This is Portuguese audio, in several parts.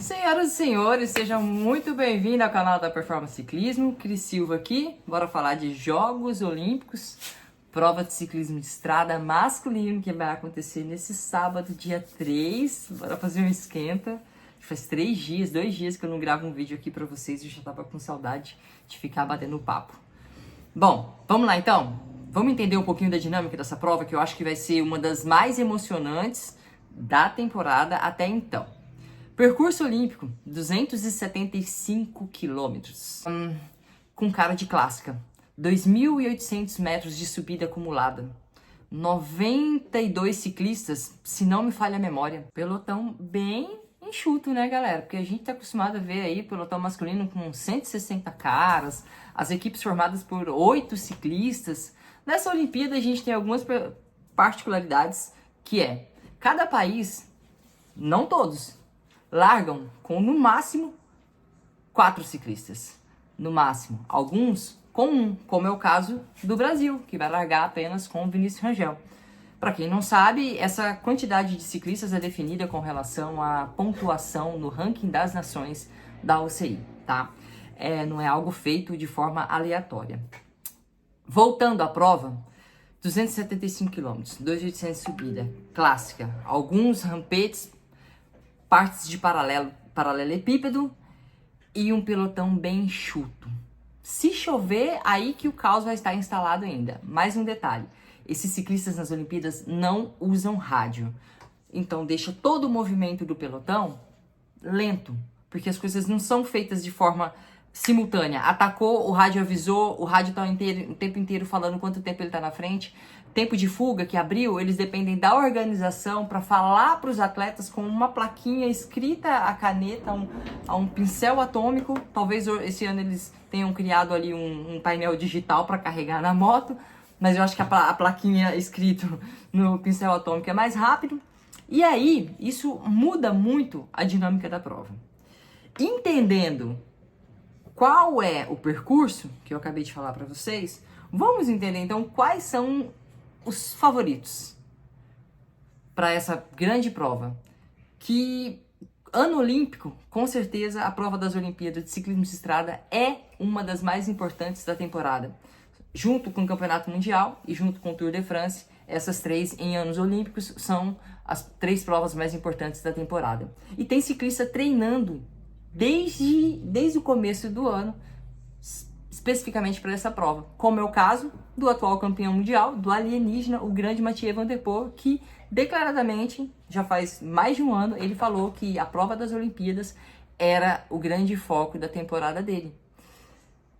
Senhoras e senhores, sejam muito bem-vindos ao canal da Performance Ciclismo. Cris Silva aqui, bora falar de Jogos Olímpicos, prova de ciclismo de estrada masculino que vai acontecer nesse sábado, dia 3. Bora fazer um esquenta. Faz 2 dias que eu não gravo um vídeo aqui pra vocês e eu já tava com saudade de ficar batendo papo. Bom, vamos lá então? Vamos entender um pouquinho da dinâmica dessa prova, que eu acho que vai ser uma das mais emocionantes da temporada até então. Percurso olímpico, 275 quilômetros, com cara de clássica, 2.800 metros de subida acumulada, 92 ciclistas, se não me falha a memória, pelotão bem enxuto, né, galera? Porque a gente tá acostumado a ver aí pelotão masculino com 160 caras, as equipes formadas por 8 ciclistas. Nessa Olimpíada a gente tem algumas particularidades, que é, cada país, não todos, largam com no máximo 4 ciclistas, no máximo. Alguns com 1, como é o caso do Brasil, que vai largar apenas com o Vinícius Rangel. Para quem não sabe, essa quantidade de ciclistas é definida com relação à pontuação no ranking das nações da UCI, tá? Não é algo feito de forma aleatória. Voltando à prova, 275 km, 2.800 subida, clássica, alguns rampetes, partes de paralelepípedo e um pelotão bem enxuto. Se chover, aí que o caos vai estar instalado ainda. Mais um detalhe, esses ciclistas nas Olimpíadas não usam rádio. Então deixa todo o movimento do pelotão lento, porque as coisas não são feitas de forma simultânea. Atacou, o rádio avisou, o rádio está o tempo inteiro falando quanto tempo ele está na frente. Tempo de fuga que abriu, eles dependem da organização para falar para os atletas com uma plaquinha escrita a caneta, a um pincel atômico. Talvez esse ano eles tenham criado ali um painel digital para carregar na moto, mas eu acho que a plaquinha escrito no pincel atômico é mais rápido. E aí, isso muda muito a dinâmica da prova. Entendendo qual é o percurso que eu acabei de falar para vocês, vamos entender então quais são os favoritos para essa grande prova, que ano olímpico, com certeza a prova das Olimpíadas de ciclismo de estrada é uma das mais importantes da temporada, junto com o Campeonato Mundial e junto com o Tour de France. Essas 3 em anos olímpicos são as 3 provas mais importantes da temporada. E tem ciclista treinando desde o começo do ano, especificamente para essa prova, como é o caso do atual campeão mundial, do alienígena, o grande Mathieu Van Der Poel, que declaradamente, já faz mais de um ano, ele falou que a prova das Olimpíadas era o grande foco da temporada dele.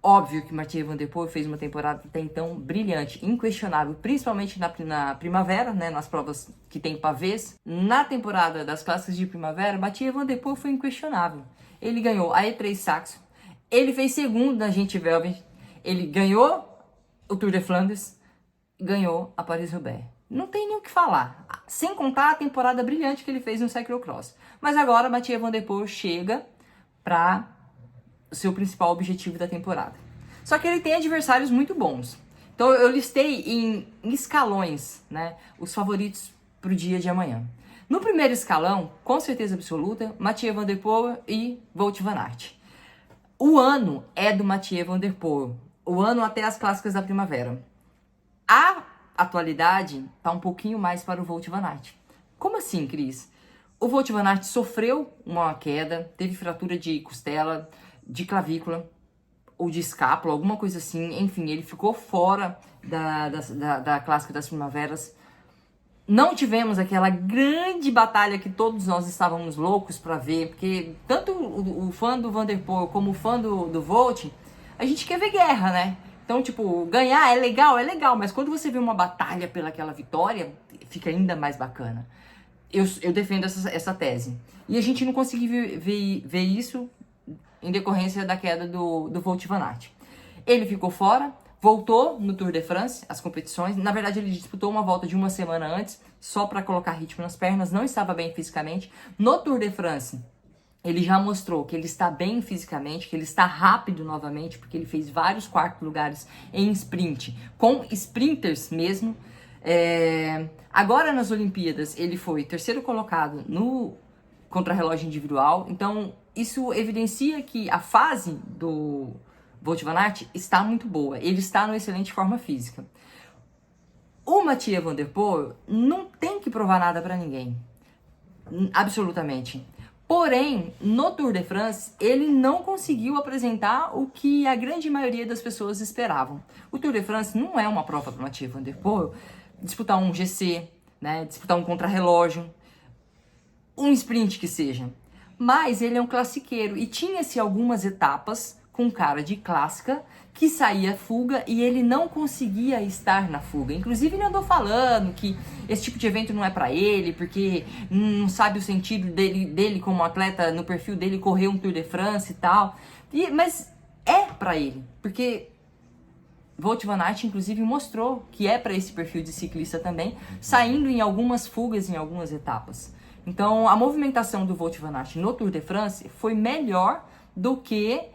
Óbvio que Mathieu Van Der Poel fez uma temporada até então brilhante, inquestionável, principalmente na primavera, né, nas provas que tem pavês. Na temporada das clássicas de primavera, Mathieu Van Der Poel foi inquestionável. Ele ganhou a E3 Saxo, ele fez segundo na Gente Velvet, ele ganhou o Tour de Flandres, ganhou a Paris-Roubaix. Não tem nem o que falar, sem contar a temporada brilhante que ele fez no cyclocross. Mas agora Mathieu Van Der Poel chega para o seu principal objetivo da temporada. Só que ele tem adversários muito bons. Então eu listei em escalões, né, os favoritos para o dia de amanhã. No primeiro escalão, com certeza absoluta, Mathieu Van Der Poel e Wout van Aert. O ano é do Mathieu Van Der Poel, o ano até as clássicas da primavera. A atualidade está um pouquinho mais para o Wout van Aert. Como assim, Cris? O Wout van Aert sofreu uma queda, teve fratura de costela, de clavícula ou de escápula, alguma coisa assim. Enfim, ele ficou fora da clássica das primaveras. Não tivemos aquela grande batalha que todos nós estávamos loucos para ver, porque tanto o fã do Van Der Poel como o fã do Wout, a gente quer ver guerra, né? Então, tipo, ganhar é legal, mas quando você vê uma batalha pelaquela vitória, fica ainda mais bacana. Eu defendo essa tese. E a gente não conseguiu ver isso em decorrência da queda do Wout van Aert. Ele ficou fora, voltou no Tour de France, as competições. Na verdade, ele disputou uma volta de uma semana antes, só para colocar ritmo nas pernas, não estava bem fisicamente. No Tour de France, ele já mostrou que ele está bem fisicamente, que ele está rápido novamente, porque ele fez vários 4º lugares em sprint, com sprinters mesmo. Agora nas Olimpíadas, ele foi 3º colocado no contrarrelógio individual. Então, isso evidencia que a fase do Wout van Aert está muito boa. Ele está numa excelente forma física. O Mathieu van der Poel não tem que provar nada para ninguém. Absolutamente. Porém, no Tour de France, ele não conseguiu apresentar o que a grande maioria das pessoas esperavam. O Tour de France não é uma prova para o Mathieu van der Poel disputar um GC, né, disputar um contrarrelógio, um sprint que seja. Mas ele é um classiqueiro e tinha-se algumas etapas com cara de clássica que saía fuga e ele não conseguia estar na fuga. Inclusive ele andou falando que esse tipo de evento não é pra ele, porque não sabe o sentido dele como atleta, no perfil dele correr um Tour de France e tal. Mas é pra ele, porque Wout van Aert inclusive mostrou que é pra esse perfil de ciclista também, saindo em algumas fugas em algumas etapas. Então a movimentação do Wout van Aert no Tour de France foi melhor do que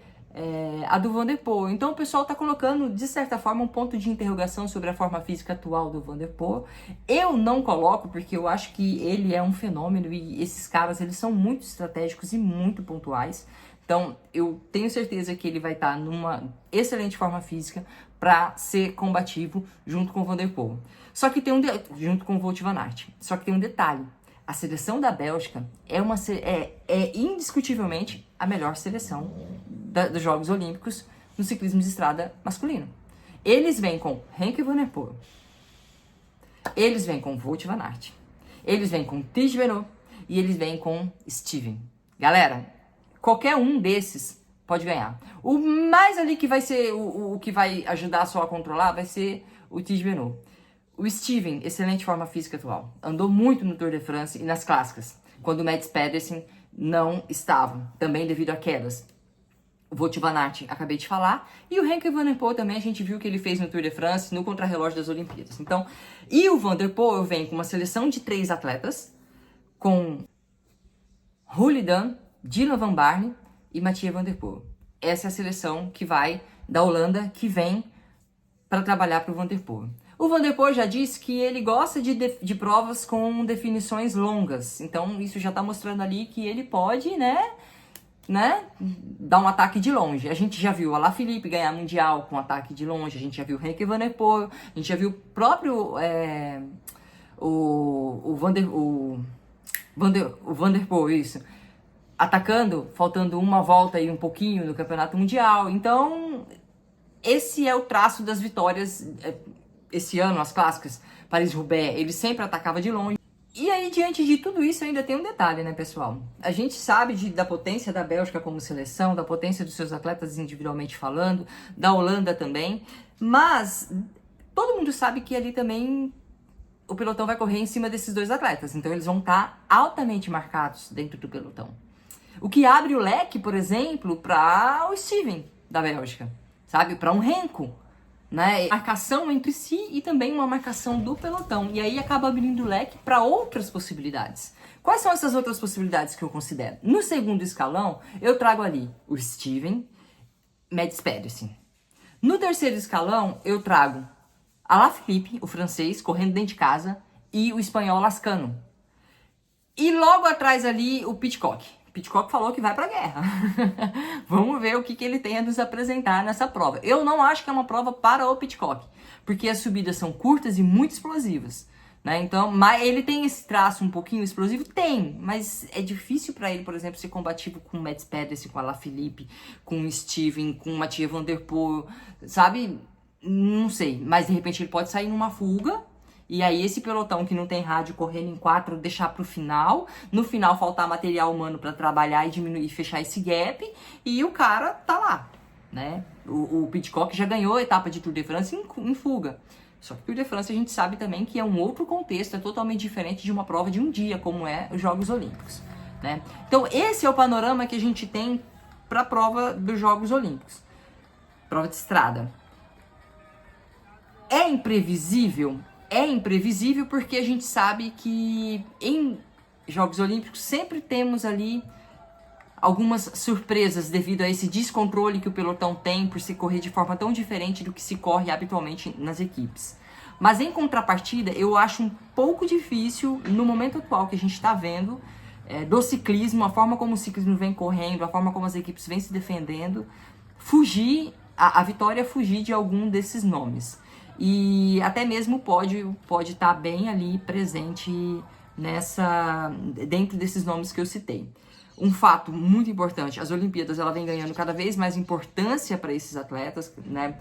a do Van der Poel. Então o pessoal está colocando, de certa forma, um ponto de interrogação sobre a forma física atual do Van der Poel. Eu não coloco, porque eu acho que ele é um fenômeno e esses caras, eles são muito estratégicos e muito pontuais. Então eu tenho certeza que ele vai estar numa excelente forma física para ser combativo junto com o Van der Poel. Só que tem junto com o Wout van Aert. Só que tem um detalhe. A seleção da Bélgica é indiscutivelmente a melhor seleção dos Jogos Olímpicos no ciclismo de estrada masculino. Eles vêm com Henk van der Poel, eles vêm com Wout van Aert, eles vêm com Tiesj Benoot e eles vêm com Steven. Galera, qualquer um desses pode ganhar. O mais ali que vai ser o que vai ajudar só a controlar vai ser o Tiesj Benoot. O Steven, excelente forma física atual. Andou muito no Tour de France e nas clássicas, quando o Mads Pedersen não estava, também devido a quedas. O Wout van Aert, acabei de falar. E o Henk van der Poel também, a gente viu que ele fez no Tour de France, no contrarrelógio das Olimpíadas. Então, e o Van der Poel vem com uma seleção de 3 atletas, com Julian, Dylan van Baarle e Mathieu van der Poel. Essa é a seleção que vai da Holanda, que vem para trabalhar para o Van der Poel. O Van der Poel já disse que ele gosta de provas com definições longas. Então, isso já está mostrando ali que ele pode, né, dar um ataque de longe. A gente já viu o Alaphilippe ganhar mundial com ataque de longe. A gente já viu o Henk van der Poel. A gente já viu o próprio o Van der Poel, isso, atacando, faltando uma volta e um pouquinho no campeonato mundial. Então, esse é o traço das vitórias. Esse ano, as clássicas, Paris-Roubaix, ele sempre atacava de longe. E aí, diante de tudo isso, ainda tem um detalhe, né, pessoal? A gente sabe da potência da Bélgica como seleção, da potência dos seus atletas individualmente falando, da Holanda também, mas todo mundo sabe que ali também o pelotão vai correr em cima desses 2 atletas, então eles vão estar altamente marcados dentro do pelotão. O que abre o leque, por exemplo, para o Steven da Bélgica, sabe? Para um Renko. Né? Marcação entre si e também uma marcação do pelotão. E aí acaba abrindo o leque para outras possibilidades. Quais são essas outras possibilidades que eu considero? No segundo escalão, eu trago ali o Steven, Mads Pedersen. No terceiro escalão, eu trago Alaphilippe, o francês, correndo dentro de casa, e o espanhol Lascano. E logo atrás ali, o Pidcock. Pidcock falou que vai pra guerra. Vamos ver o que ele tem a nos apresentar nessa prova. Eu não acho que é uma prova para o Pidcock, porque as subidas são curtas e muito explosivas, né? Então, mas ele tem esse traço um pouquinho explosivo? Tem, mas é difícil para ele, por exemplo, ser combativo com o Mads Pedersen, com o Alaphilippe, com o Steven, com o Mathieu van der Poel, sabe? Não sei, mas de repente ele pode sair numa fuga. E aí esse pelotão que não tem rádio correndo em 4, deixar pro final. No final faltar material humano para trabalhar e diminuir, fechar esse gap. E o cara tá lá, né? O Pidcock já ganhou a etapa de Tour de France em fuga. Só que Tour de France a gente sabe também que é um outro contexto, é totalmente diferente de uma prova de um dia, como é os Jogos Olímpicos, né? Então esse é o panorama que a gente tem para a prova dos Jogos Olímpicos. Prova de estrada. É imprevisível? É imprevisível porque a gente sabe que em Jogos Olímpicos sempre temos ali algumas surpresas devido a esse descontrole que o pelotão tem por se correr de forma tão diferente do que se corre habitualmente nas equipes. Mas em contrapartida, eu acho um pouco difícil, no momento atual que a gente está vendo, do ciclismo, a forma como o ciclismo vem correndo, a forma como as equipes vêm se defendendo, a vitória fugir de algum desses nomes. E até mesmo pode estar bem ali presente dentro desses nomes que eu citei. Um fato muito importante, as Olimpíadas ela vem ganhando cada vez mais importância para esses atletas, né?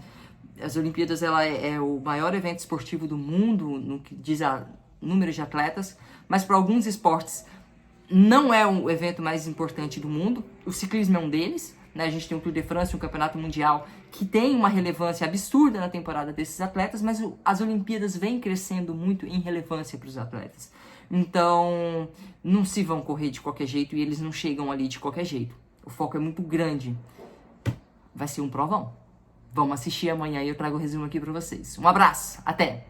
As Olimpíadas ela é o maior evento esportivo do mundo no que diz a número de atletas, mas para alguns esportes não é o evento mais importante do mundo. O ciclismo é um deles, né? A gente tem o Tour de France, um campeonato mundial que tem uma relevância absurda na temporada desses atletas, mas as Olimpíadas vêm crescendo muito em relevância para os atletas. Então, não se vão correr de qualquer jeito e eles não chegam ali de qualquer jeito. O foco é muito grande. Vai ser um provão. Vamos assistir amanhã e eu trago o resumo aqui para vocês. Um abraço, até!